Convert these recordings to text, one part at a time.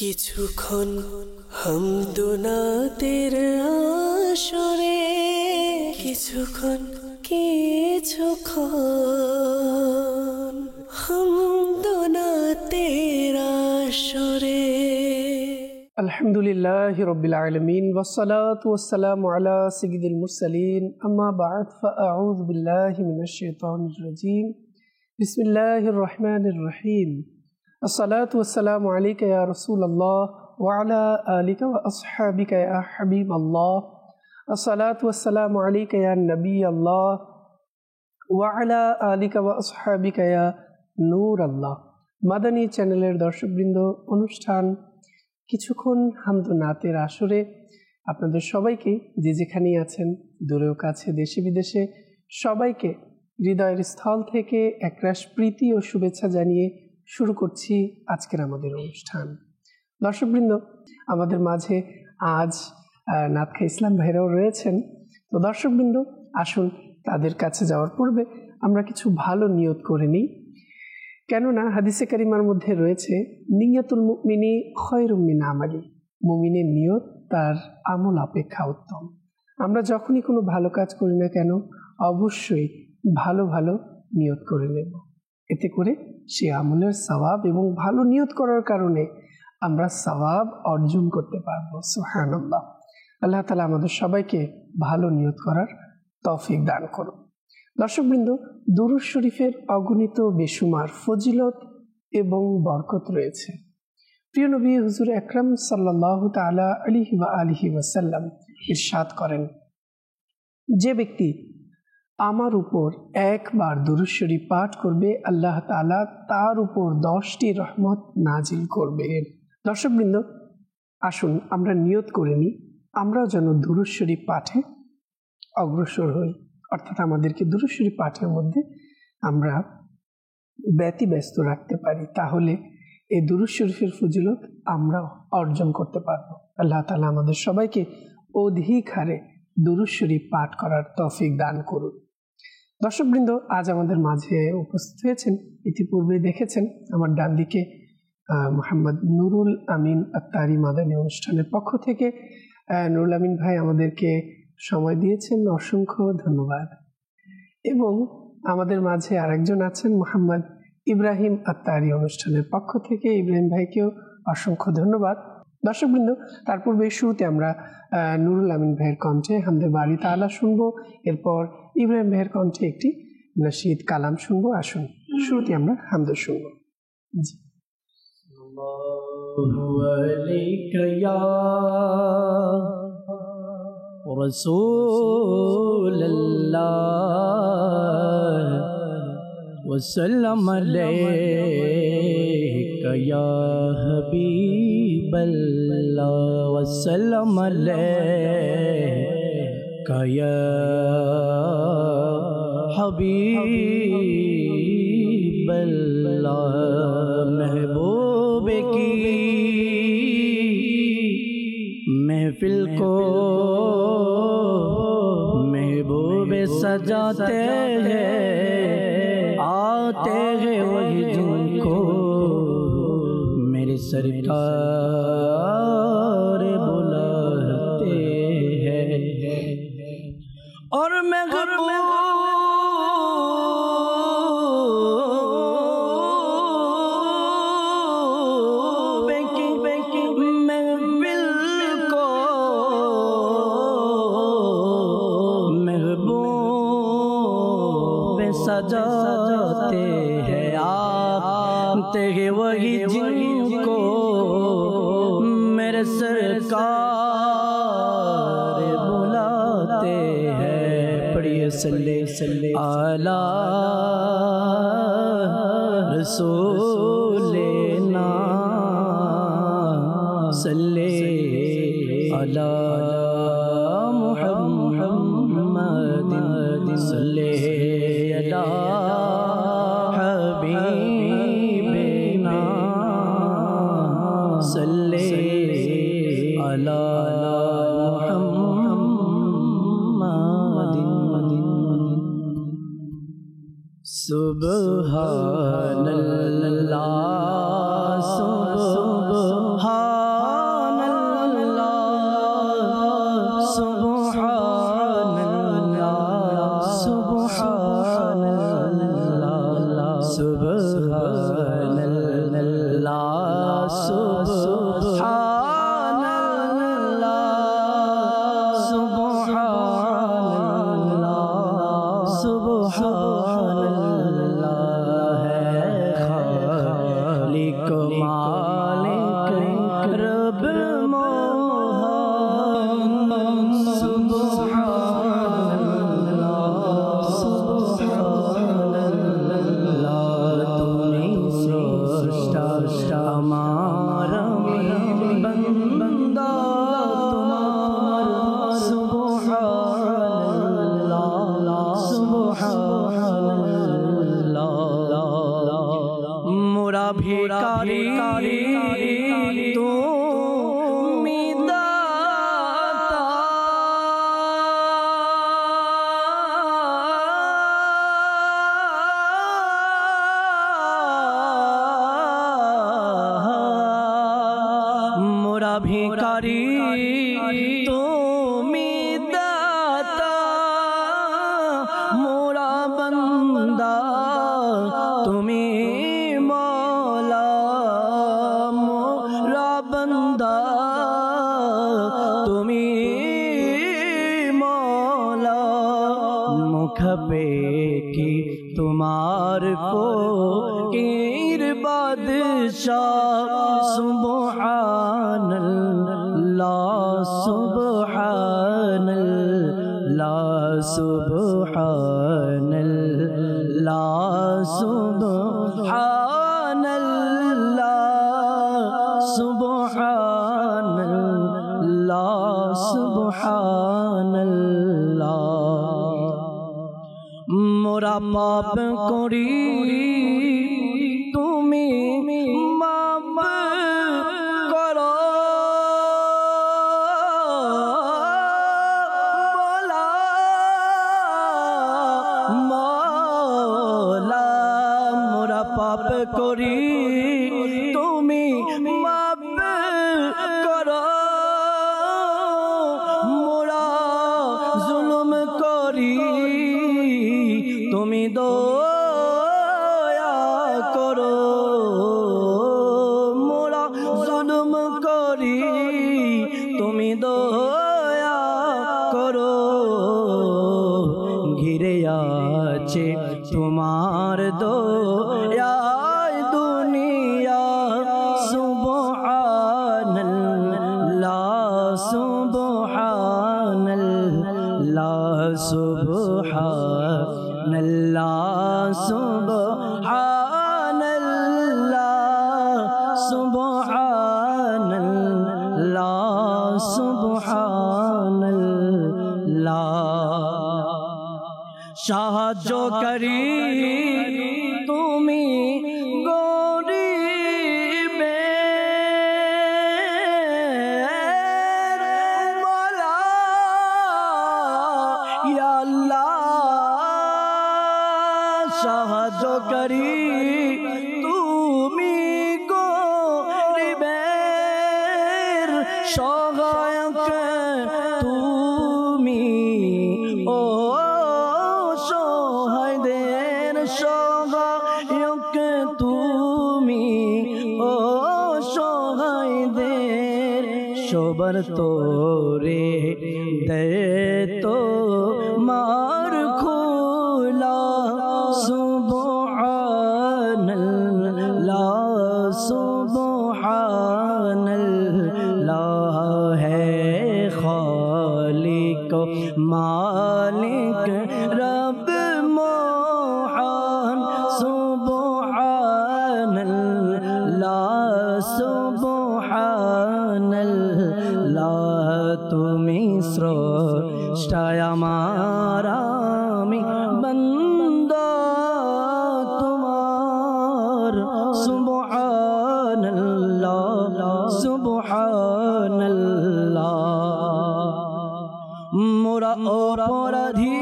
কিছুক্ষণ হামদুনাতের আসরে কিছুক্ষণ হামদুনাতের আসরে। আলহামদুলিল্লাহি রাব্বিল আলামিন ওয়াসসালাতু ওয়াসসালামু আলা সাইয়্যিদিল মুরসালিন আম্মা বা'দ ফাআউযু বিল্লাহি মিনাশ শাইতানির রাজীম বিসমিল্লাহির রহমানির রহিম আসসালাতু ওয়াসসালামু আলাইকা ইয়া রাসূলুল্লাহ ওয়া আলা আলিকা ওয়া আসহাবিকা ইয়া হাবিবাল্লাহ আসসালাতু ওয়াসসালামু আলাইকা ইয়া নবিয়াল্লাহ ওয়া আলা আলিকা ওয়া আসহাবিকা ইয়া নূরাল্লাহ। মাদানী চ্যানেলের দর্শকবৃন্দ, অনুষ্ঠান কিছুক্ষণ হামদুনাতের আসরে আপনাদের সবাইকে যে যেখানেই আছেন, দূরেও কাছে, দেশে বিদেশে, সবাইকে হৃদয়ের স্থল থেকে একরাশ প্রীতি ও শুভেচ্ছা জানিয়ে শুরু করছি আজকের আমাদের অনুষ্ঠান। দর্শকবৃন্দ, আমাদের মাঝে আজ নাতখা ইসলাম ভাইরাও রয়েছেন। তো দর্শকবৃন্দ, আসুন তাদের কাছে যাওয়ার পূর্বে আমরা কিছু ভালো নিয়ত করে নিই। কেননা হাদিসে কারিমার মধ্যে রয়েছে নিয়াতুল মুমিনি খায়রুম মিন আমালি, মুমিনের নিয়ত তার আমল অপেক্ষা উত্তম। আমরা যখনই কোনো ভালো কাজ করি না কেন অবশ্যই ভালো ভালো নিয়ত করে নেব, এতে করে সে আমলের সওয়াব এবং ভালো নিয়ত করার কারণে আমরা সওয়াব অর্জন করতে পারবো। সুবহানাল্লাহ। আল্লাহ তাআলা আমাদের সবাইকে ভালো নিয়ত করার তৌফিক দান করুন। দর্শকবৃন্দ, দুরূদ শরীফের অগণিত বেশুমার ফজিলত এবং বরকত রয়েছে। প্রিয় নবী হুজুর আকরাম সাল্লাল্লাহু তাআলা আলাইহি ওয়া আলিহি ওয়াসাল্লাম ইরশাদ করেন, যে ব্যক্তি আমার উপর একবার দুরূদ শরীফ পাঠ করবে আল্লাহ তাআলা তার উপর 10টি রহমত নাজিল করবেন। দর্শকবৃন্দ, আসুন আমরা নিয়ত করে নিই, আমরাও যেন দুরূদ শরীফ পাঠে অগ্রসর হই, অর্থাৎ আমাদেরকে দুরূদ শরীফ পাঠের মধ্যে আমরা ব্যতিব্যস্ত রাখতে পারি, তাহলে এই দুরূদ শরীফের ফজিলত আমরা অর্জন করতে পারবো। আল্লাহ তাআলা আমাদের সবাইকে অধিক হারে দুরূদ শরীফ পাঠ করার তৌফিক দান করুন। দর্শকবৃন্দ, আজ আমাদের মাঝে উপস্থিত হয়েছেন, ইতিপূর্বে দেখেছেন আমার ডান দিকে মোহাম্মদ নুরুল আমিন আত্তারি মাদানী অনুষ্ঠানের পক্ষ থেকে নুরুল আমিন ভাই আমাদেরকে সময় দিয়েছেন, অসংখ্য ধন্যবাদ। এবং আমাদের মাঝে আরেকজন আছেন মোহাম্মদ ইব্রাহিম আত্তারি অনুষ্ঠানের পক্ষ থেকে, ইব্রাহিম ভাইকেও অসংখ্য ধন্যবাদ। দর্শকবৃন্দ, তার পূর্বে শুরুতে আমরা নুরুল আমিন ভাইয়ের কণ্ঠে হামদে বারি তাআলা শুনবো, এরপর ইব্রাহিম ভাইয়ের কণ্ঠে একটি নাশিদ কালাম শুনবো। আসুন শুরুতে আমরা হামদে শুনবো। জি। رسول الله وسلم عليك يا حبيب الله وسلم عليك يا حبيب الله محبوب की महफिल को सजाते हैं, आते हैं वही जिनको मेरे सरकार बुलाते हैं। और मैं सजाते हैं, आते हैं वही जिनको मेरे सरकार बुलाते हैं। पढ़िए सल्ले सल्ले आला रसूलेना सल्ले आला मुहम्मद सल्ले अला हबीबना सल्ले अला मुहम्मद। सुबहानल्लाह सुबहानल्लाह मोरा पाप करी तुमी माफ करो मौला मौला मोरा पाप करी तुमी माफ करो मोरा जुल्म करी तुमी दया करो मोरा जुल्म करी तुमी दया करो घिरे आछे तुम्हार दयाय दुनिया सुबहानल्लाह सुबहानल्लाह सुबहानल्लाह सुबहानल्लाह सुबहानल्लाह सुबहानल्लाह साहाज्य करी तुमी गरीबेर मौला या अल्लाह साहाज्य करी तुमी गरीबेर सहायक तुमी ओ सहायदेर सहायक तुमी ओ सहायदेर सबर तोरे दे तो मार खुला सुबहानल्लाह सुबहानल्लाह है खालिक मालिक रब मोहन सुबहानल्लाह सुबहानल्लाह तुमी स्रष्टा आमारा आमी बंदा तुम्हार सुबहानल्लाह सुबहानल्लाह मोरा अपराधी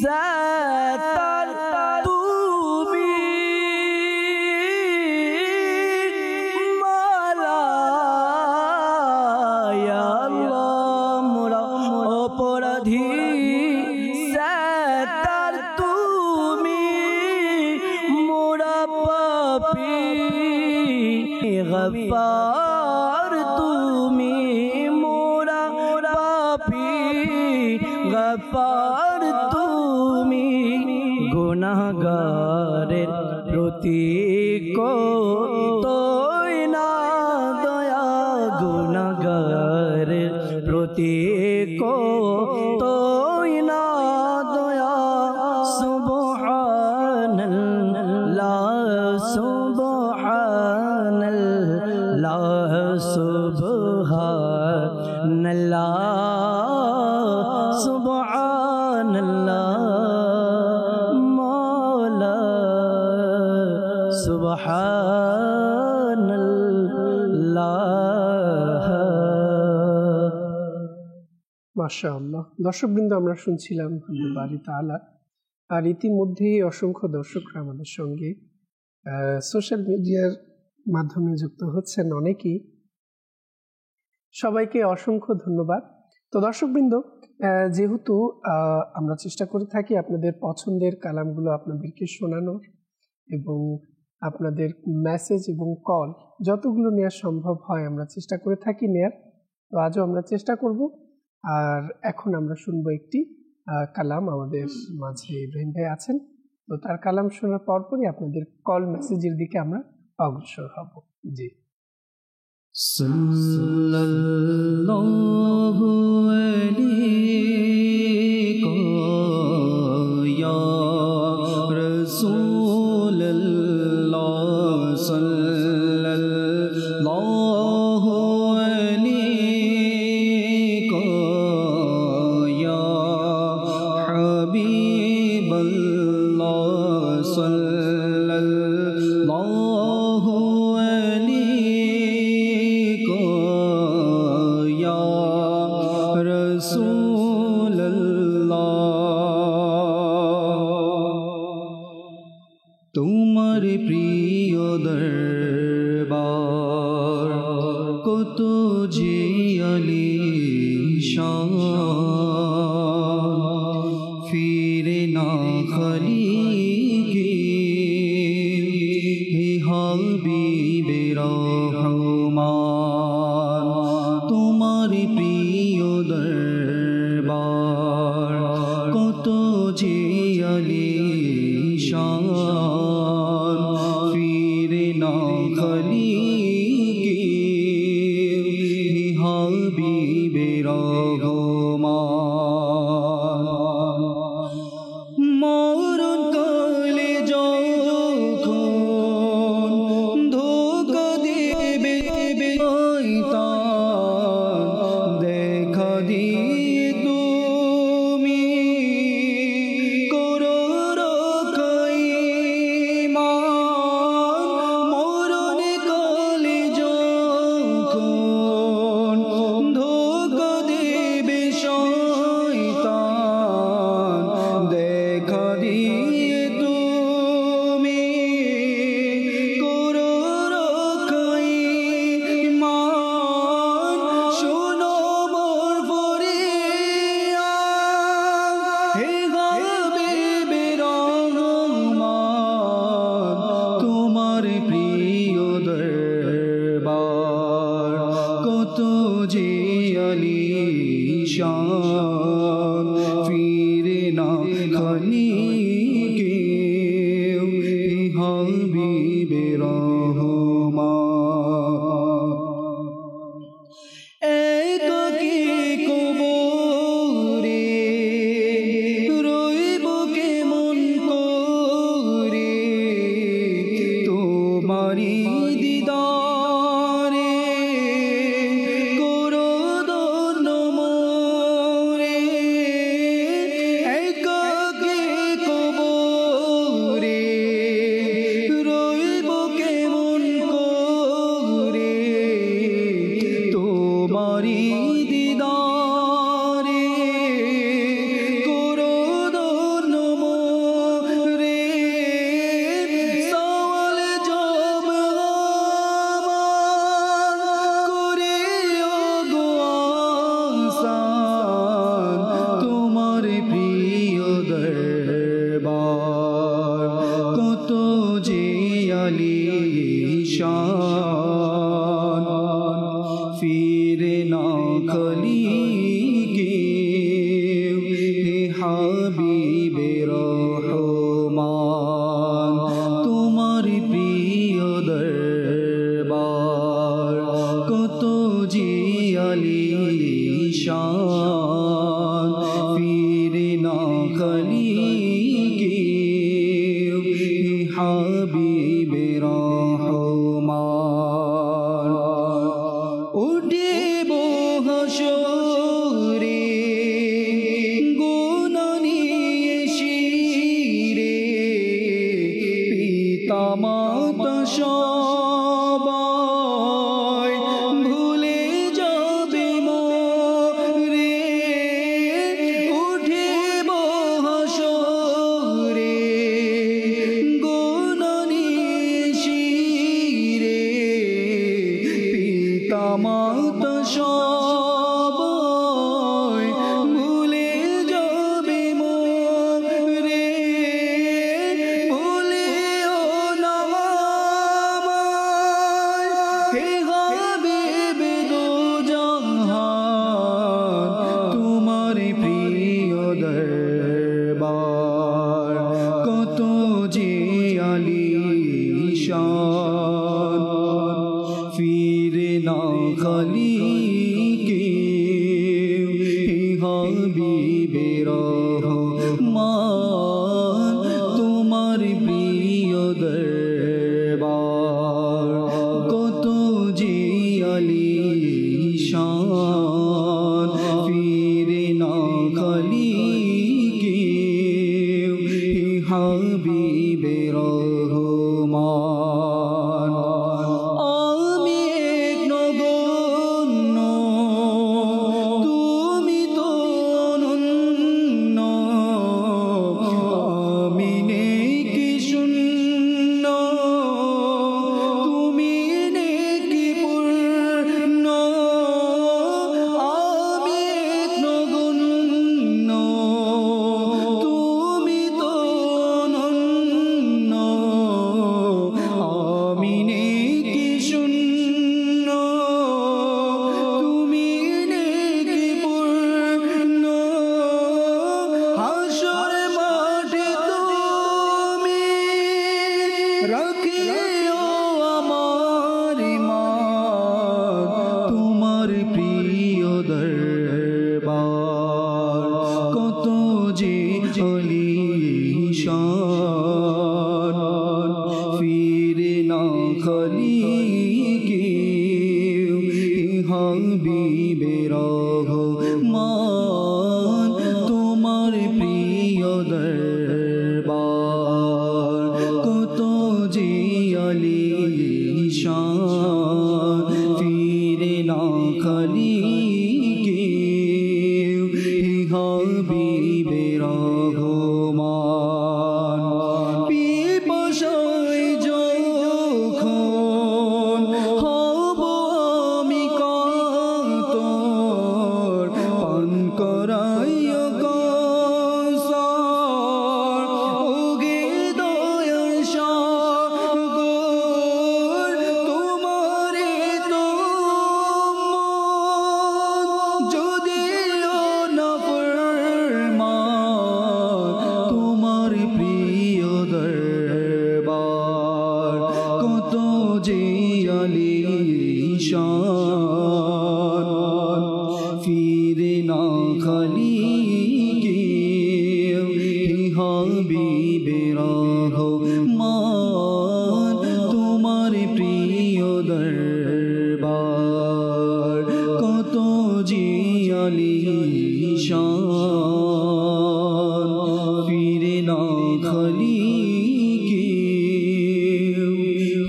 सतार तुमी मौला या अल्लाह मोरा अपराधी सतार तुमी मोरा पापी গফফার তুমি মোরা পাপী গফফার তুমি গুনাহগারের প্রতি কতই না দয়া গুনাহগারের প্রতি কতই না দয়া সুবহানাল্লাহ সুবহানাল্লাহ সুবহানাল্লাহ সুবহানাল্লাহ মওলা সুবহানাল্লাহ। মাশাআল্লাহ। দর্শকবৃন্দ, আমরা শুনছিলাম বাড়ি তাআলা। আর ইতিমধ্যেই অসংখ্য দর্শকরা আমাদের সঙ্গে সোশ্যাল মিডিয়ার মাধ্যমে যুক্ত হচ্ছেন অনেকেই। সবাইকে অসংখ্য ধন্যবাদ। তো দর্শকবৃন্দ, যেহেতু আমরা চেষ্টা করে থাকি আপনাদের পছন্দের কালামগুলো আপনাদেরকে শোনানোর এবং আপনাদের মেসেজ এবং কল যতগুলো নেওয়া সম্ভব হয় আমরা চেষ্টা করে থাকি নেয়ার। তো আজও আমরা চেষ্টা করব। আর এখন আমরা শুনবো একটি কালাম। আমাদের মাঝে ইব্রাহিম ভাই আছেন, তো তার কালাম শোনার পরপরই আপনাদের কল মেসেজের দিকে আমরা অগ্রসর হব। জি। সাল্লাল্লাহু আলাইকা ইয়া রাসূলুল্লাহ সাল্লাল্লাহু আলাইকা ইয়া হাবিবাল্লাহ সাল্লাল্লাহু আলাইকা ইয়া রাসূলুল্লাহ। তোমার প্রিয় দরবার কত যে আলিশান, ফিরে না খালি হে হাবিবে রহমান। তোমার প্রিয় দরবার কত যে আলিশান, ফিরে না খালি হে হাবিবে রহমান। মরণ কালে যখন ধোঁকা দেবে শয়তান, দেখা দিয়ে তুমি করো রক্ষাই মান। মরণ কালে যখন ধোঁকা দেবে শয়তান, দেখা দিয়ে তুমি করো রক্ষাই মান। শোনো মোর ফরিয়াদ হে হাবিবে রহমান। তোমার প্রিয় দরবার কত যে আলিশান, ফিরে না খালি কেউ হে হাবিবে রহমান। একাকী কবরে রইব কেমন করে, তোমারি দিদারে করো ধন্য খলিকে হে হাবিবে রহমান তোমার প্রিয় দরবার কত যে আলিশান ফিরে না খলিকে হে হাবিবে রহমান উঠিব হাসরে গুনাহ নিয়ে শিরে পিতা মাতা সবাই ভুলে যাবে মোরে উঠিব হাসরে গুনাহ নিয়ে শিরে পিতা মাতা সবাই ভুলে যাবে মোরে ভুলিও না আমায় হে হাবিবে দো জাহান তোমার প্রিয় দরবার কত যে আলিশান ফিরে না খলিকে হে হাবিবে রহমান তোমার প্রিয় দরবার কত যে আলিশান ফিরে না খলিকে হে হাবিবে রহমান আমি এক নগণ্য তুমি তো অনন্য আমি নেই কি শূন্য তুমি নেই কি পূর্ণ আমি এক নগণ্য তুমি তো অনন্য আমি নেই কি শূন্য তুমি নেই কি পূর্ণ হাসর মাঠে তুমি রাখিও আমার মান তোমার প্রিয় দরবার কত যে আলিশান ফিরে না খলিকে হে হাবিবে রহমান তোমার প্রিয় দরবার কত যে আলিশান ফিরে না খলিকে হে হাবিবে রহমান পিপাসায় যখন হব আমি কাতর পান করাইয়া কাউসার ওগে দয়ার সাগর তোমারে তো যদিও না ফরমান তোমার প্রিয় দরবার কত যে আলিশান ফিরে না খলিকে হে হাবিবে রহমান তোমার প্রিয় দরবার কত যে আলিশান ফিরে না খলিকে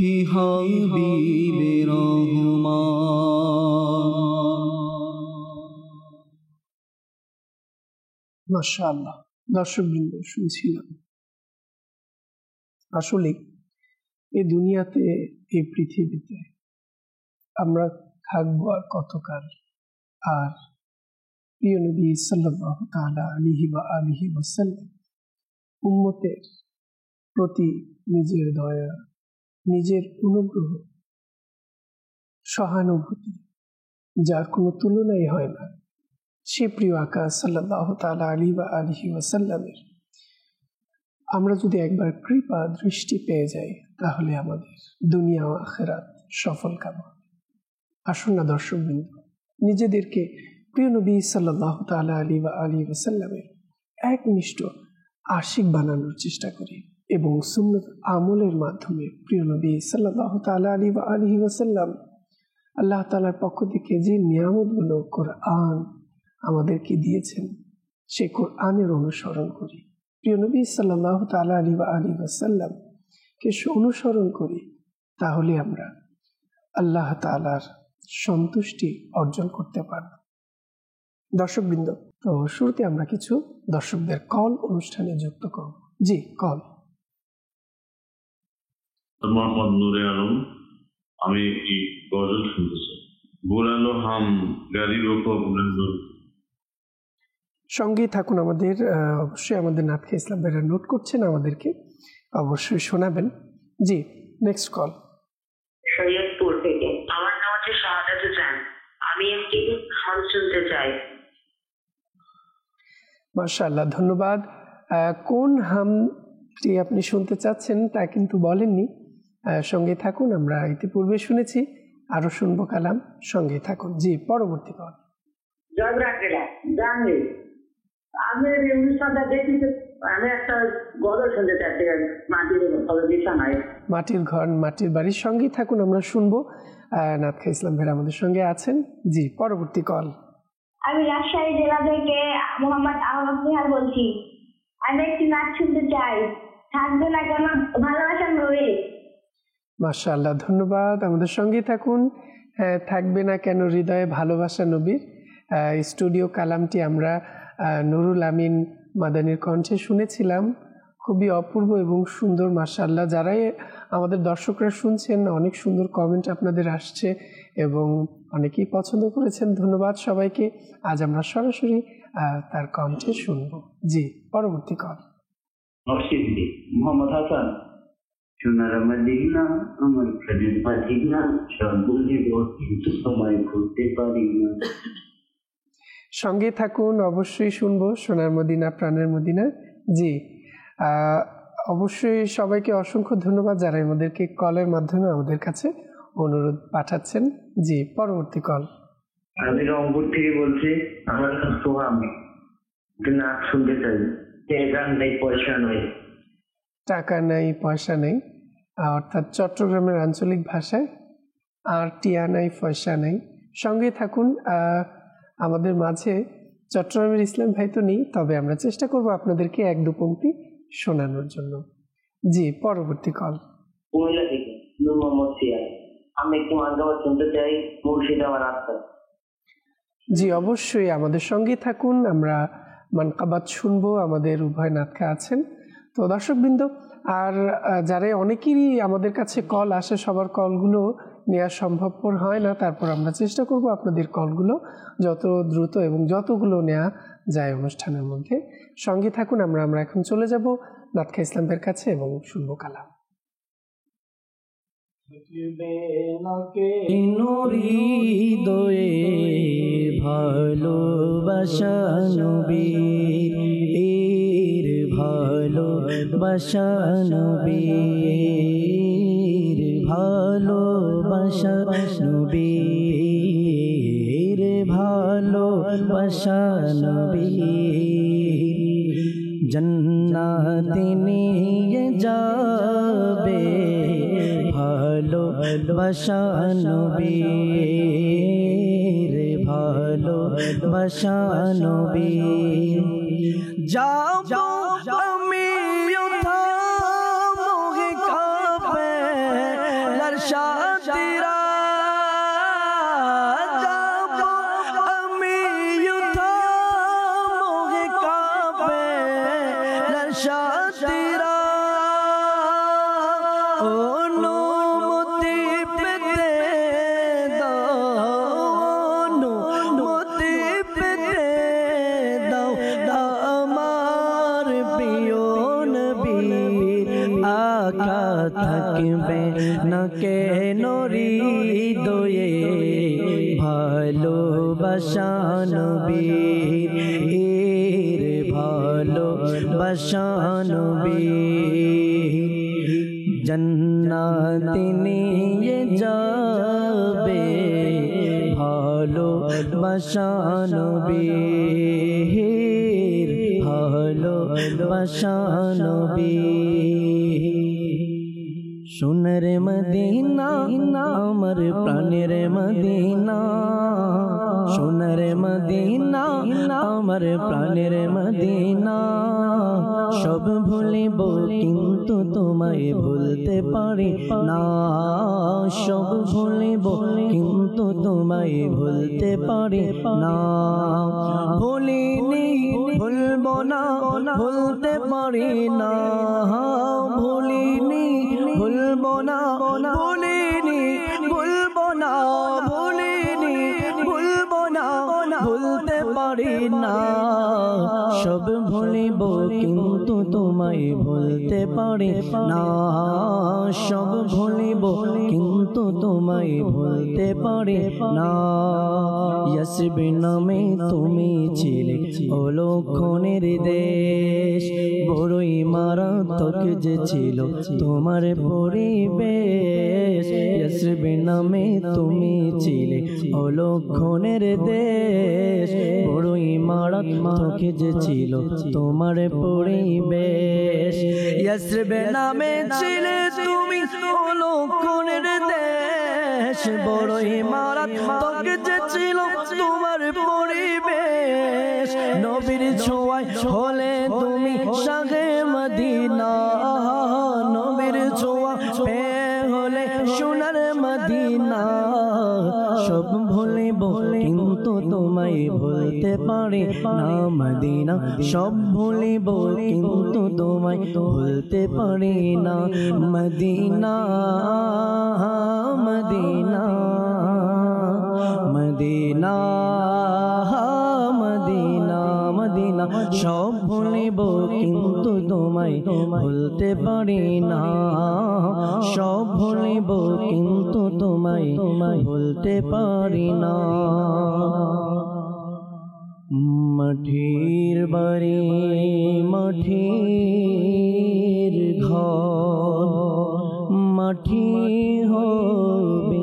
হে হাবিবে রহমান মাশাআল্লাহ। দর্শকবৃন্দ শুনছিলাম, আসলে এই দুনিয়াতে, এই পৃথিবীতে আমরা থাকবো আর কতকাল। আর প্রিয় নবী সাল্লাল্লাহু তাআলা আলাইহি ওয়াসাল্লাম উম্মতের প্রতি নিজের দয়া, নিজের অনুগ্রহ, সহানুভূতি যার কোনো তুলনাই হয় না, সে প্রিয় আকা সাল্লাল্লাহু তাআলা আলাইহি ওয়াসাল্লামের আমরা যদি একবার কৃপা দৃষ্টি পেয়ে যাই, তাহলে আমাদের দুনিয়া ও আখিরাত সফল কাম। আসুন না দর্শকবৃন্দ, নিজেদেরকে প্রিয় নবী সাল্লাল্লাহু তাআলা আলাইহি ওয়াসাল্লামের একনিষ্ঠ আশিক বানানোর চেষ্টা করি এবং সুন্নত আমলের মাধ্যমে প্রিয় নবী সাল্লাল্লাহু তাআলা আলাইহি ওয়াসাল্লাম আল্লাহ তাআলার পক্ষ থেকে যে নিয়ামতগুলো কোরআন আমাদেরকে দিয়েছেন, সেই কোরআনের অনুসরণ করি। প্রিয় নবী সাল্লাল্লাহু তাআলা আলাইহি ওয়াসাল্লামকে অনুসরণ করি, তাহলে আমরা আল্লাহ তাআলার সন্তুষ্টি অর্জন করতে পারব। দর্শকবৃন্দ, তো শুরুতে আমরা কিছু দর্শকদের কল অনুষ্ঠানে যুক্ত করব। জি, কল। মোহাম্মদ নূরে আলম, আমি এই গজল শুনতে চাই। বুলালো হাম গাড়ির ওপর বুলালো। সঙ্গে থাকুন আমাদের, অবশ্যই আমাদের নাতকে ইসলাম ভাইরা নোট করছেন, আমাদেরকে অবশ্যই শোনাবেন। জি, নেক্সট কল। সৈয়দপুর থেকে। আমার নাম হচ্ছে শাহাদাত জান, আমি একটি হাম শুনতে চাই। মাশাআল্লাহ, ধন্যবাদ। কোন হামটি আপনি শুনতে চাচ্ছেন তা কিন্তু বলেননি। সঙ্গে থাকুন, আমরা ইতিপূর্বে শুনেছি, আরো শুনবো কালাম। সঙ্গে থাকুন। জি, পরবর্তী কল। আমি এই অনুষ্ঠানটা দেখেছি, আমি একটা গজল শুনতে চাচ্ছি, মাটির ঘর মাটির বাড়ির। সঙ্গেই থাকুন, আমরা শুনবো। নাতখা ইসলাম ভাইরা আমাদের সঙ্গে আছেন। জি, পরবর্তী কল। আমি রাজশাহী জেলা থেকে মোহাম্মদ আহমদ নিহার বলছি। আমি একটি নাচ শুনতে চাই, থাকবে না কেন ভালোবাসা নবী। মাশাআল্লাহ, ধন্যবাদ। আমাদের সঙ্গেই থাকুন। থাকবে না কেন হৃদয়ে ভালোবাসা নবীর স্টুডিও কালামটি আমরা নুরুল আমিন মাদানির কণ্ঠে শুনেছিলাম। খুবই অপূর্ব এবং সুন্দর, মাশাআল্লাহ। যারাই আমাদের দর্শকরা শুনছেন, অনেক সুন্দর কমেন্ট আপনাদের আসছে এবং অনেকেই পছন্দ করেছেন। ধন্যবাদ সবাইকে। আজ আমরা সরাসরি তার কণ্ঠে শুনব। জি, পরবর্তী কল। মোহাম্মদ হাসান, সোনার মদিনা আমার প্রাণের মদিনা, সব বুঝিব কিন্তু সময় ঘুরতে পারি না। সঙ্গে থাকুন, অবশ্যই শুনবো সোনার মদিনা প্রাণের মদিনা। জি, অবশ্যই সবাইকে অসংখ্য ধন্যবাদ যারা আমাদেরকে কলের মাধ্যমে আমাদের কাছে অনুরোধ পাঠাচ্ছেন। জি, পরবর্তী কল। আমি রংপুর থেকে বলছি। আমার নাম সোহাম, নাচ শুনতে চাই। টাকা নেই পয়সা নেই। টাকা নাই পয়সা নেই, অর্থাৎ চট্টগ্রামের আঞ্চলিক ভাষায়, আর টিয়া নাই পয়সা নেই। সঙ্গে থাকুন। আমাদের মাঝে চট্টগ্রামের ইসলাম ভাই তো নেই, তবে আমরা চেষ্টা করব আপনাদেরকে এক দু পংক্তি শোনানোর জন্য। জি, পরবর্তী কল। কুমিল্লা থেকে নূর মোহাম্মদ সিয়া, আমি একটু মানকাবাদ শুনতে চাই, মুর্শিদ আমার আত্মা। জি, অবশ্যই আমাদের সঙ্গে থাকুন, আমরা মানকাবাদ শুনবো। আমাদের উভয় নাতখা আছেন। তো দর্শকবৃন্দ, আর যারা অনেকেরই আমাদের কাছে কল আসে, সবার কলগুলো নেওয়া সম্ভবপর হয় না, তারপর আমরা চেষ্টা করব আপনাদের কলগুলো যত দ্রুত এবং যতগুলো নেওয়া যায় অনুষ্ঠানের মধ্যে। সঙ্গে থাকুন। আমরা এখন চলে যাব নাতখা ইসলামের কাছে এবং শুনবো কালাম। হৃদয়ে ভালোবাসা নবীর, ভালোবাসা নবীর, ভালোবাসা নবীর, ভালোবাসা নবীর, জান্নাতে নিয়ে যাবে ভালোবাসা নবীর, ভালোবাসা নবীর। যাব আমি উঠা মোহে কাবে লরশাদিরা, যাব আমি উঠা মোহে কাবে লরশাদিরা। অনুমতি পেতে দাও, অনুমতি পেতে দাও, আমার নবীর ভালোবাসা নবীর জান্নাতে নিয়ে যাবে ভালোবাসা নবীর ভালোবাসা নবীর সোনার মদিনা আমার প্রাণের মদিনা সোনার মদিনা আমার প্রাণের মদিনা সব ভুলিব কিন্তু তোমায় ভুলতে পারি না সব ভুলিব কিন্তু তোমায় ভুলতে পারি না ভুলিনি ভুলব না ভুলতে পারি না ভুলিনি ভুলব না ভুলিনি ভুলব না ভুলিনি ভুলব না ভুলতে পারি না সব ভুলিব কিন্তু তোমায় ভুলতে পারি না সব ভুলিব কিন্তু তোমায় ভুলতে পারি না ইয়াসরিব নামে তুমি ছিলে অলক্ষণের দেশ বড়ই মারাত্মক যে ছিল তোমার পরিবেশ ইয়াসরিব নামে তুমি ছিলে অলক্ষণের দেশ বড়ই মারাত্মক যে ছিল তোমার পরিবেশ ইয়াসরিব নামে ছিলে তুমি অলক্ষণের দেশ বড়ই মারাত্মক যে ছিল তোমার পরিবেশ নবীর ছোঁয়ায় হলে তুমি শাহে মদিনা নবীর ছোঁয়া পেয়ে হলে সোনার মদিনা সব ভুলিব কিন্তু তোমায় ভুলতে পারি না মদিনা সব ভুলিব কিন্তু তোমায় ভুলতে পারি না Medina Medina Medina Medina Medina সব ভুলিব কিন্তু তোমায় ভুলতে পারি না সব ভুলিব কিন্তু তোমায় ভুলতে পারি না মাটির বাড়ি মাটির ঘর মাটি হবে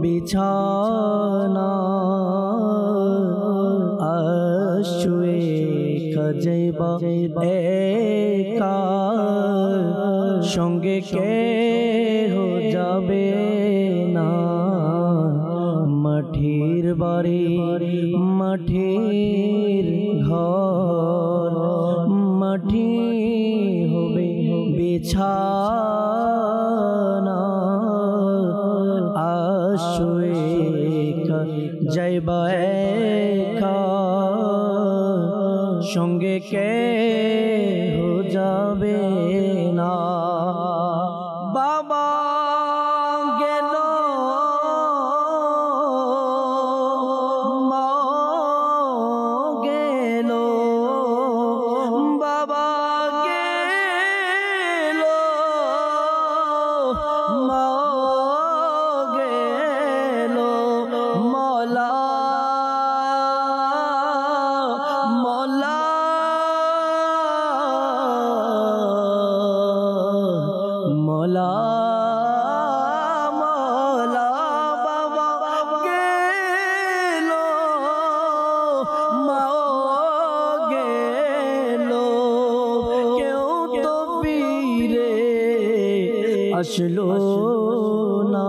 বিছানা আশুয়ে খাজাইবা একা সঙ্গে কে হো যাবে না মাটির বাড়ি মাটির ঘর মাটি হবে বিছানা আশুয়ে যাইবা একা সঙ্গে কে হো যাবে না বাবা গেল মা গেল বাবা গেল মা গেল মওলা মওলা মওলা মওলা বাবা গেল মা গেল কেউ তো ফিরে আসলো না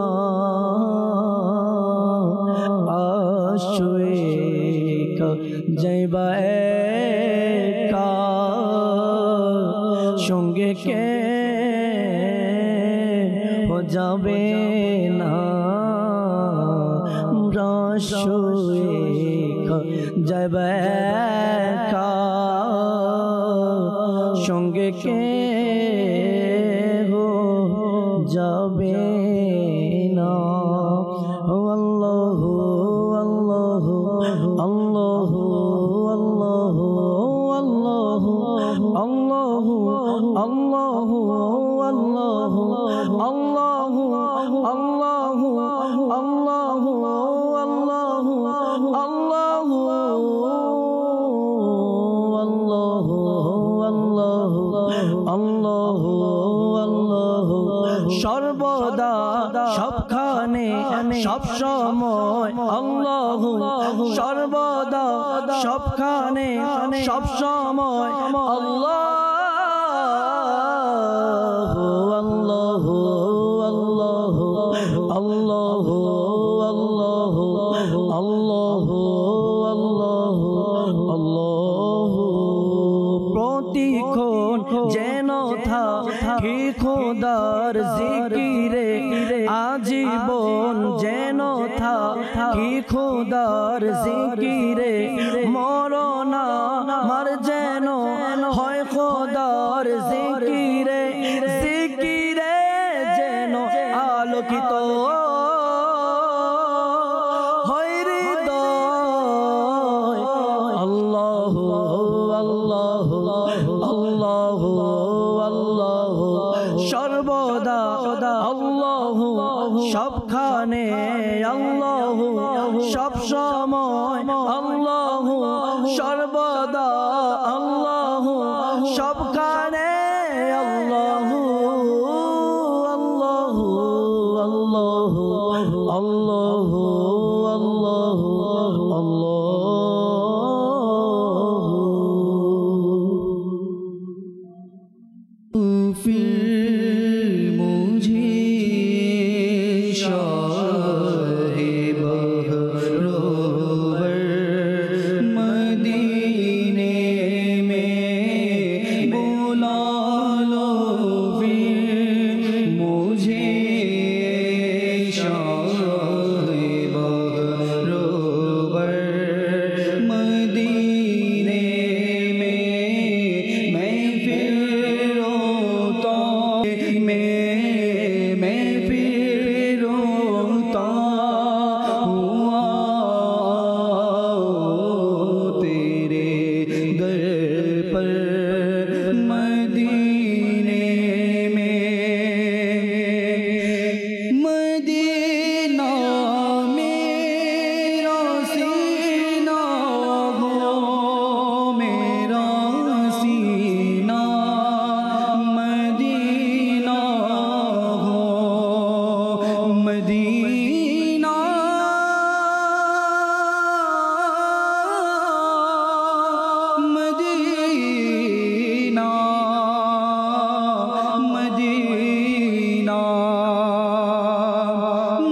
আশুয়ে যাইবা একা সঙ্গে কে হো যাবে না আশুয়ে যাইবা একা সঙ্গে কে হো যাবে না আল্লাহু আল্লাহু আল্লাহু আল্লাহু আল্লাহু আল্লাহু আল্লাহু আল্লাহু আল্লাহু আল্লাহু আল্লাহু আল্লাহু আল্লাহু আল্লাহু সর্বদা সবখানে সব সময় আল্লাহু আল্লাহু আল্লাহু আল্লাহু আল্লাহু আল্লাহু আল্লাহু আল্লাহু প্রতিক্ষণ যেন থাকি খোদার জিকিরে আজীবন যেন থাকি খোদার জিকিরে মরনা মার যেন হয় খোদার জিকিরে জিকিরে যেন আলোকিত হয় হৃদয় আল্লাহু আল্লাহু আল্লাহু আল্লাহু সর্বদা আল্লাহু সবখানে আল্লাহু সব সময় আল্লাহু সর্বদা আল্লাহু সবখানে আল্লাহু আল্লাহু আল্লাহু আল্লাহু আল্লাহু আল্লাহু फिर मुझे शाहे बहरोवर मदीने में बुला लो फिर मुझे शाहे बहरोवर मदीने में मैं फिर मैं फिर रोता हुआ तेरे दर पर मदीने में मदीना मेरा सीना हो मेरा सीना Medina Medina Medina Medina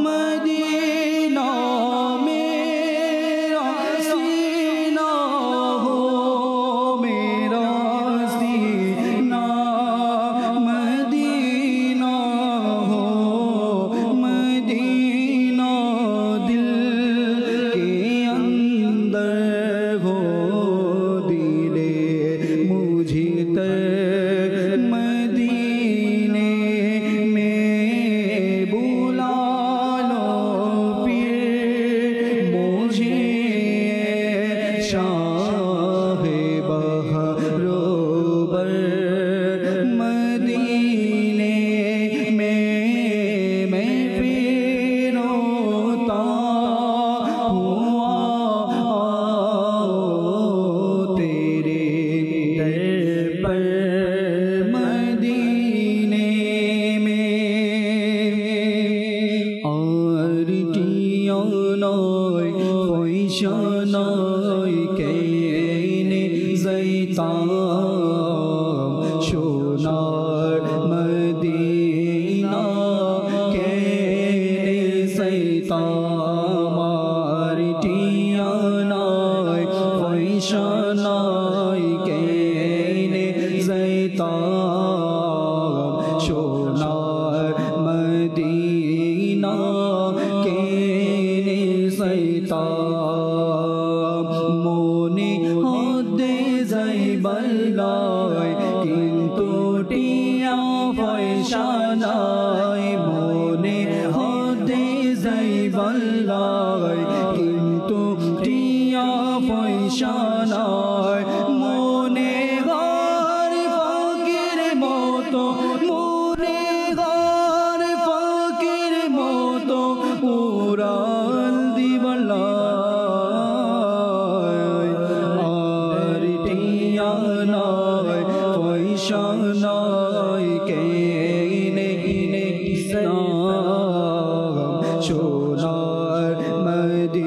Medina मेरा सीना हो मेरा सीना मदीना हो मदीना दिल के अंदर हो दिले मुझे तर मदीने में बुला लो फिर मुझे शाहे बहरोवर मदीने में मैं फिर रोता हुआ तेरे दर पर मदीने में आरटियां नय पयसा नय केने जैताम सोनार मदीना केने जैताम आरटियां नय पयसा नय केने जैताम सोनार मदीना केने जैताम মনে হতে যাই বল্লাই কিন্তু টিয়া পয়সা নাই মনে হতে যাই বল্লাই কিন্তু টিয়া পয়সা নাই মনে ঘর ফকির মতো মনে ঘর ফকির মতো উড়াল দিবলা পয়সা নাই কেনে সোনার মদিনা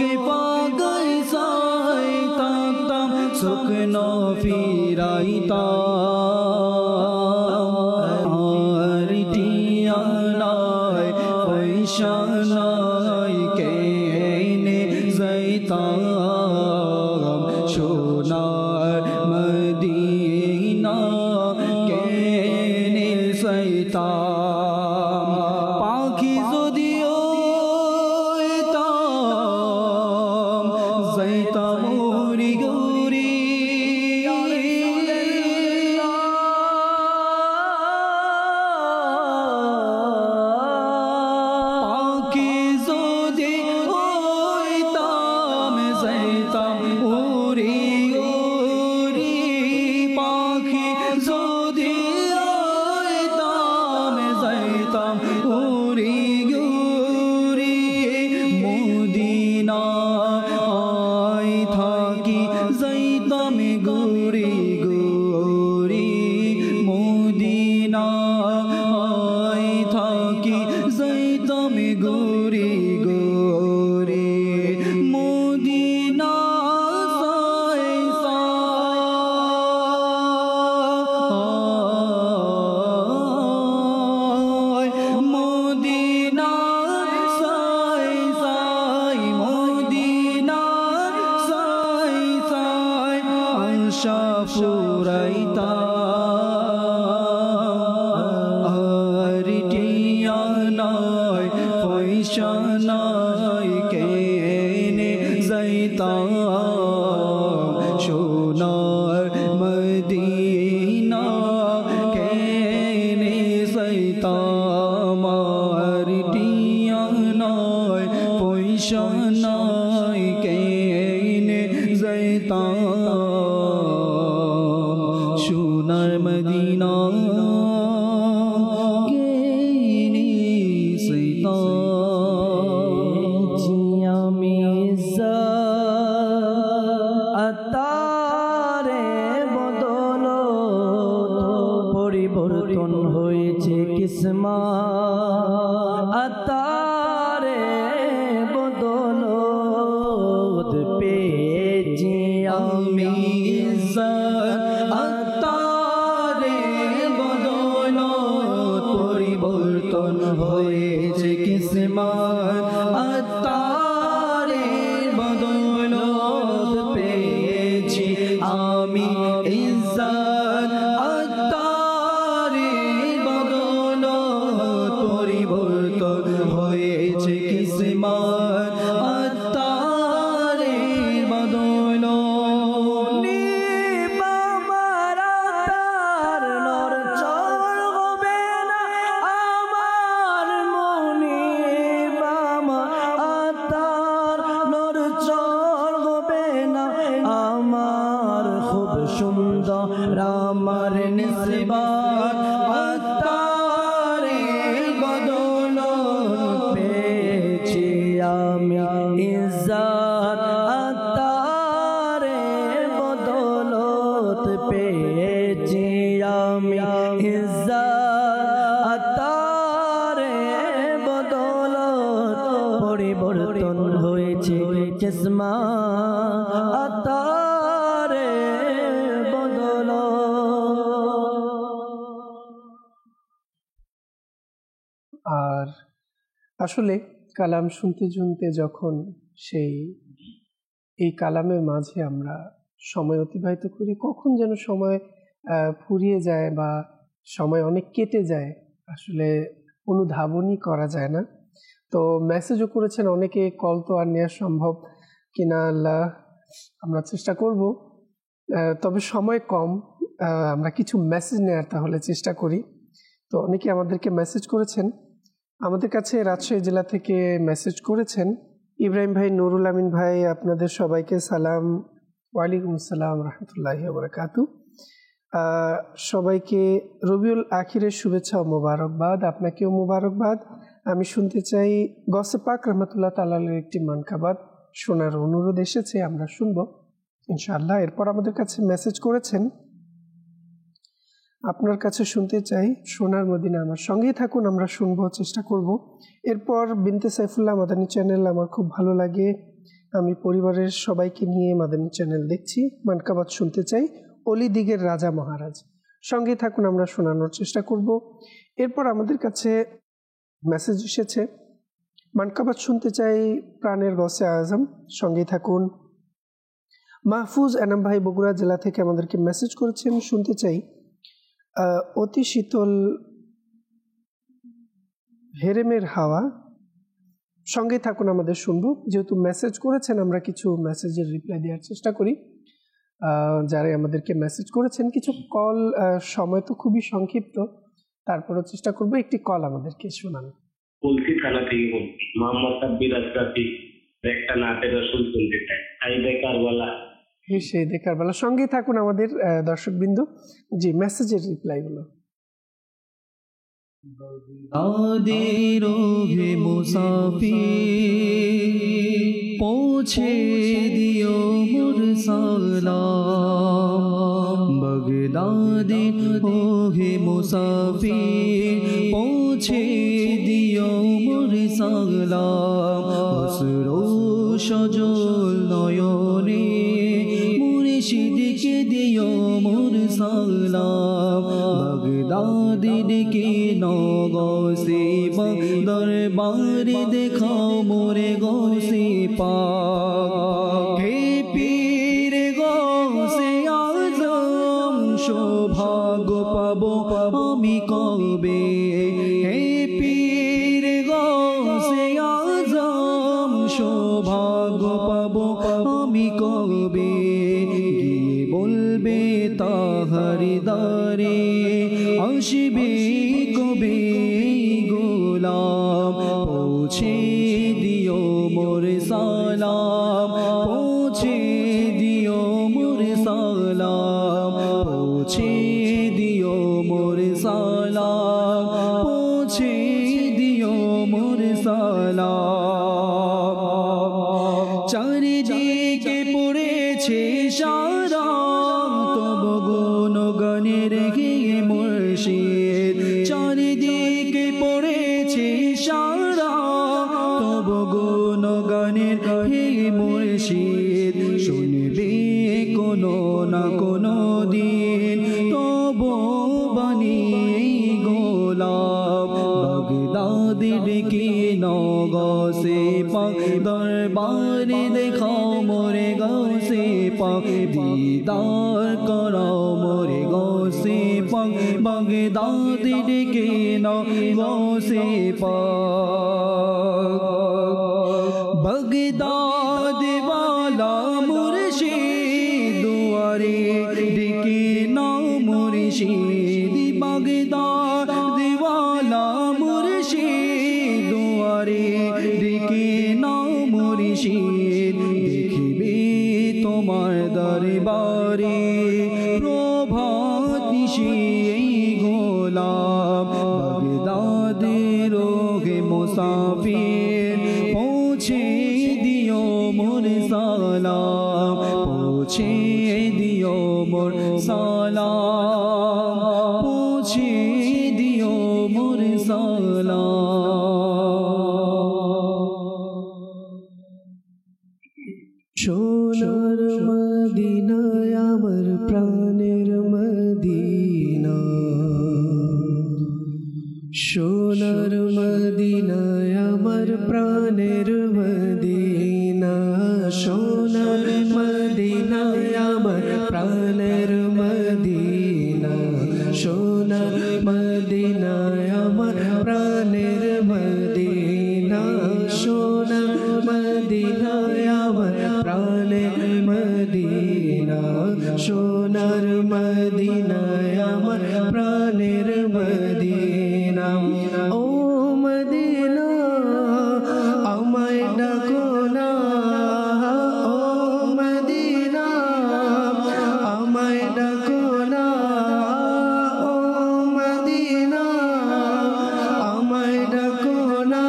বুকে পাগাই সাইতাম শুকনো ফিরাইতাম আর টিয়া নাই পয়সা নাই কেনে যাইতাম সোনার মদিনা কেনে যাইতাম পাখি যদি হইতাম যাইতাম উড়ি উড়ি পাখি যদি হইতাম যাইতাম উড়ি উড়ি পাখি যদি হইতাম যাইতাম উড়ি উড়ি মদিনা আই থাকি যাইতাম গুড়ি গুড়ি মদিনা আই থাকি যাইতাম গুড়ি গুড়ি মদিনা সাই সাই মদিনা সাই সাই মদিনা সাই সাই আশা ফুরাইতা আর টিয়া নাই পয়সা নাই কেনে যাইতাম সোনার মদিনা কেনে যাইতাম আর টিয়া নাই পয়সা নাই কেনে যাইতাম সোনার মদিনা কেনে যাইতাম আমি আতারে বদল পরিবর্তন হয়েছে কিসমত আতারে বদল পেয়েছি আমি আতারে বদল পরিবর্তন হয়েছে কিসমত আতারে বদল পেয়েছি আমি ইজ্জত আতারে বদল পরিবর্তন হয়েছে কিসমত আতারে বদল আমার নিসবাত আতারে বদল পেয়েছি আমি ইজ্জত আতারে বদলত পেয়েছি আমি ইজ্জত আতারে বদলত পরিবর্তন হয়েছে কিসমত আতারে আর আসলে কালাম শুনতে শুনতে যখন এই কালামের মাঝে আমরা সময় অতিবাহিত করি, কখন যেন সময় ফুরিয়ে যায় বা সময় অনেক কেটে যায়, আসলে অনুধাবনই করা যায় না। তো মেসেজও করেছেন অনেকে, কল তো আর নেওয়া সম্ভব কিনা আল্লাহ, আমরা চেষ্টা করব, তবে সময় কম, আমরা কিছু মেসেজ নেওয়ার তাহলে চেষ্টা করি। তো অনেকে আমাদেরকে মেসেজ করেছেন, আমাদের কাছে রাজশাহী জেলা থেকে মেসেজ করেছেন ইব্রাহিম ভাই, নুরুল আমিন ভাই, আপনাদের সবাইকে সালাম। ওয়ালাইকুম আসসালাম রহমতুল্লাহি ওয়া বারাকাতুহু। সবাইকে রবিউল আখিরের শুভেচ্ছা ও মোবারকবাদ। আপনাকেও মোবারকবাদ। আমি শুনতে চাই গসে পাক রহমতুল্লাহ তাআলার একটি মানকাবাত শোনার অনুরোধ এসেছে, আমরা শুনব ইনশাআল্লাহ। এরপর আমাদের কাছে মেসেজ করেছেন, আপনার কাছে শুনতে চাই সোনার মদিনা, আমার সঙ্গেই থাকুন, আমরা শুনবো, চেষ্টা করব। এরপর বিনতে সাইফুল্লাহ মাদানী চ্যানেল আমার খুব ভালো লাগে, আমি পরিবারের সবাইকে নিয়ে মাদানী চ্যানেল দেখছি, মানকাবাত শুনতে চাই, অলি দিগের রাজা মহারাজ। সঙ্গে থাকুন, আমরা শোনানোর চেষ্টা করব। এরপর আমাদের কাছে মেসেজ এসেছে, মানকাবাত শুনতে চাই, প্রাণের গসে আজম। সঙ্গে থাকুন। মাহফুজ এনাম ভাই বগুড়া জেলা থেকে আমাদেরকে মেসেজ করেছেন, শুনতে চাই অতি শীতল হেরেমের হাওয়া। সঙ্গে থাকুন, আমাদের শুনবো। যেহেতু মেসেজ করেছেন, আমরা কিছু মেসেজের রিপ্লাই দেওয়ার চেষ্টা করি। যারা আমাদেরকে মেসেজ করেছেন, কিছু কল, সময় তো খুবই সংক্ষিপ্ত, তারপরেও চেষ্টা করবো একটি কল আমাদেরকে শোনান। বলছি থানা থেকে বলছি, মোহাম্মদ সাব্বির আশরাফি, একটা নাটের রসুল শুনতে চাই, আইদে কারবালা। সেই দেখার বেলা। সঙ্গে থাকুন আমাদের দর্শকবৃন্দ। জি, মেসেজের রিপ্লাইগুলো। আদিরোহে মুসাফির পৌঁছে দিও মোর সালাম, বাগদাদে ওহে মুসাফির পৌঁছে দিও মোর সালাম, অসরো সজল নয়নে মুর্শিদকে দিও মোর সালাম, বাগদাদিকে নগসে দরবারে দেখাও মোরে গৌসে পাক, হে পীর গৌসে আজম সৌভাগ্য পাবো আমি কবে, হে পীর গৌসে আজম সৌভাগ্য পাবো আমি কবে, গিয়ে বলবে তাহার দারে আসবে কবে গোলাম, পৌঁছে দিও মোর সালাম, পৌঁছে দিও মোর সালাম, পৌঁছে দিও মোর সালাম, পৌঁছে দিও মোর সালাম। চারিদিকে পড়েছে সারা তব গুণগানের হে মুর্শিদ, চারিদিকে পড়েছে সারা তব গুণগানের হে মুর্শিদ, শুনবে কোনো না কোনো দিন তব বাণী গোলাম, বাগদাদের কি নগসে পাক দরবারে দেখাও মোরে গৌসে পাক, দিদার করাও মোরে গৌসে পাক, বাগদাদের কি নগসে পাক, বাগদাদ वाला मुर्शिद दुआरे दिखे नाउ मुर्शिद, बागदाद वाला मुर्शिद दुआरे दिखे नाउ मुर्शिद, देखिबे তোমার দরবারে প্রভাত নিশি গোলাম, বাগদাদের হে মুসাফির পৌঁছে দিও মোর সালাম, পৌঁছে দিও মোর সালাম, পৌঁছে দিও মোর সালাম। সোনার মদিনায় আমার প্রাণের মদিনা, সোনার মদিনায় আমার প্রাণের মদিনা, সোনার মদিনায় আমার প্রাণের মদিনা, সোনার মদিনায় আমার প্রাণের মদিনা, সোনার মদিনায় আমার প্রাণের মদিনা, সোনার মদিনায় আমার প্রাণের মদিনা। ও মদিনা আমায় ডাকো না, ও মদিনা আমায় ডাকো না, ও মদিনা আমায় ডাকো না,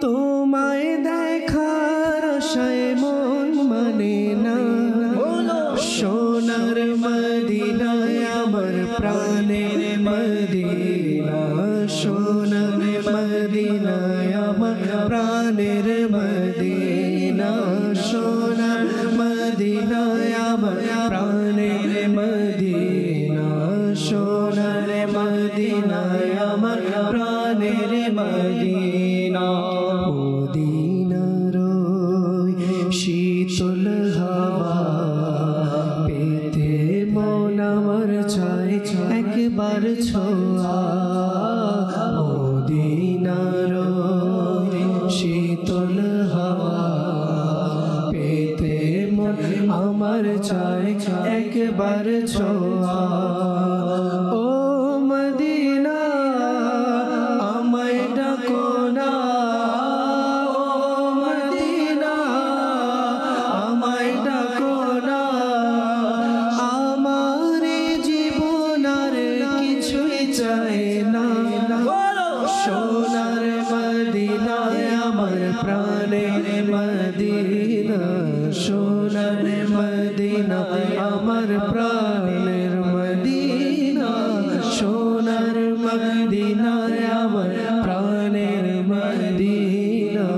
তোমায় দেখার আশায় মন মানে না, সোনার মদিনায় আমার প্রাণের মদিনা, সোনার মদিনায় আমার প্রাণের মদিনা, শীতল হাওয়া পেতে মন আমার চায় একবার ছোঁয়া মদিনার শীতল হাওয়া পেতে মন আমার চায় একবার ছোঁয়া ও মদিনা আমায় ডাকো না ও মদিনা আমায় ডাকো না আমার জীবন আর কিছুই চাই না সোনার মদিনায় আমার প্রাণের মদিনা সোনার মদিনা আমার প্রাণের মদিনা সোনার মদিনায় আমার প্রাণের মদিনা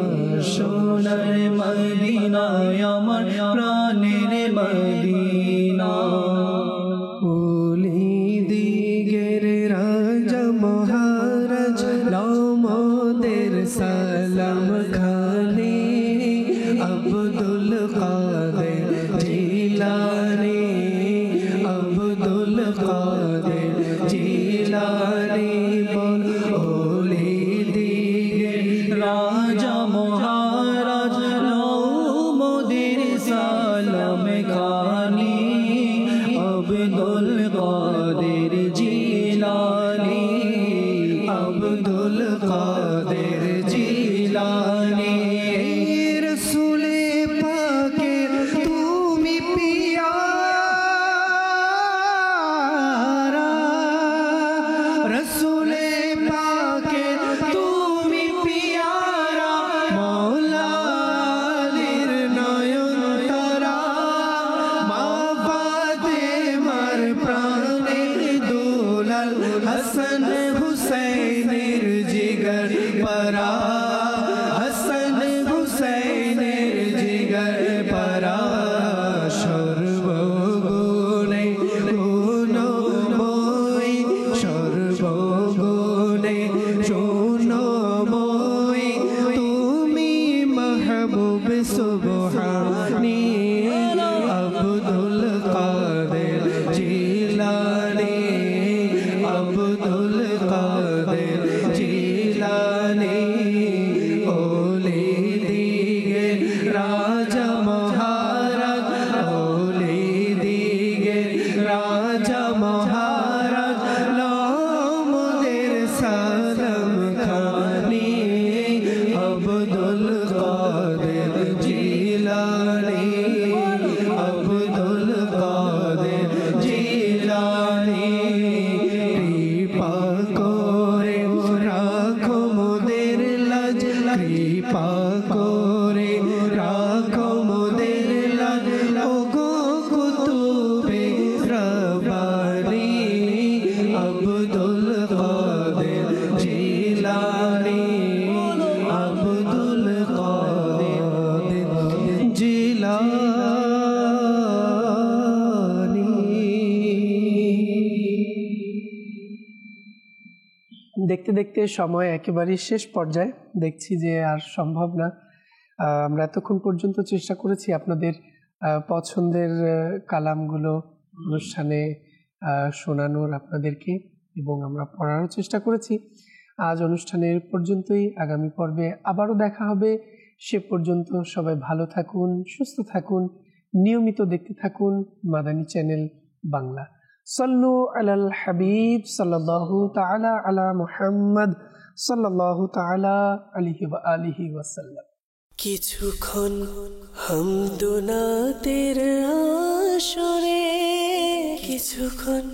সোনার মদিনায় আমার প্রাণের মদিনা ওলি দিগের রাজা মহারাজ মোদের সালাম খানি আব্দুল কাদের জিলানি আব্দুল কাদের জিলানি বল ওলি দিগের রাজা মহারাজ মোদের সালাম খানি আব্দুল কাদের জিলানি আব্দুল কাদের জিলানি রসুলে পাকে তুমি পিয়ারা রসুলে পাকে তুমি পিয়ারা মৌলা আলীর নয়ন তারা মা ফাতেমার প্রাণের দুলাল হাসান হুসাইনের জিগর পরা হাসান হুসাইনের জিগর পরা সর্বগুণে গুণময় সর্বগুণে গুণময় তুমি মাহবুব সুবহানি আব্দুল কাদের জিলানি আব্দুল কাদের জিলানি ওলি দিগের রাজা মহারাজ ওলি দিগের রাজা মহারাজ মোদের সালাম খানি আব্দুল কাদের জিলানি আব্দুল কাদের জিলানি কৃপা করে রাখো মোদের লাজ কৃপা করে রাখো মোদের লাজ ও গো কুতুবে রব্বানি আব্দুল কাদের জিলানি আব্দুল কাদের জিলানি। দেখতে দেখতে সময় একেবারেই শেষ পর্যায়ে, দেখছি যে আর সম্ভব না। আমরা এতক্ষণ পর্যন্ত চেষ্টা করেছি আপনাদের পছন্দের কালামগুলো অনুষ্ঠানে শোনানোর আপনাদেরকে, এবং আমরা পড়ারও চেষ্টা করেছি। আজ অনুষ্ঠানের পর্যন্তই, আগামী পর্বে আবারও দেখা হবে। সে পর্যন্ত সবাই ভালো থাকুন, সুস্থ থাকুন, নিয়মিত দেখতে থাকুন মাদানী চ্যানেল বাংলা। সাল্লু আলাল হাবিব সাল্লাল্লাহু তাআলা আলা মুহাম্মদ সাল্লাল্লাহু তাআলা আলাইহি ওয়া আলিহি ওয়াসাল্লাম। কিছুক্ষণ হামদুনাতের আসরে কিছুক্ষণ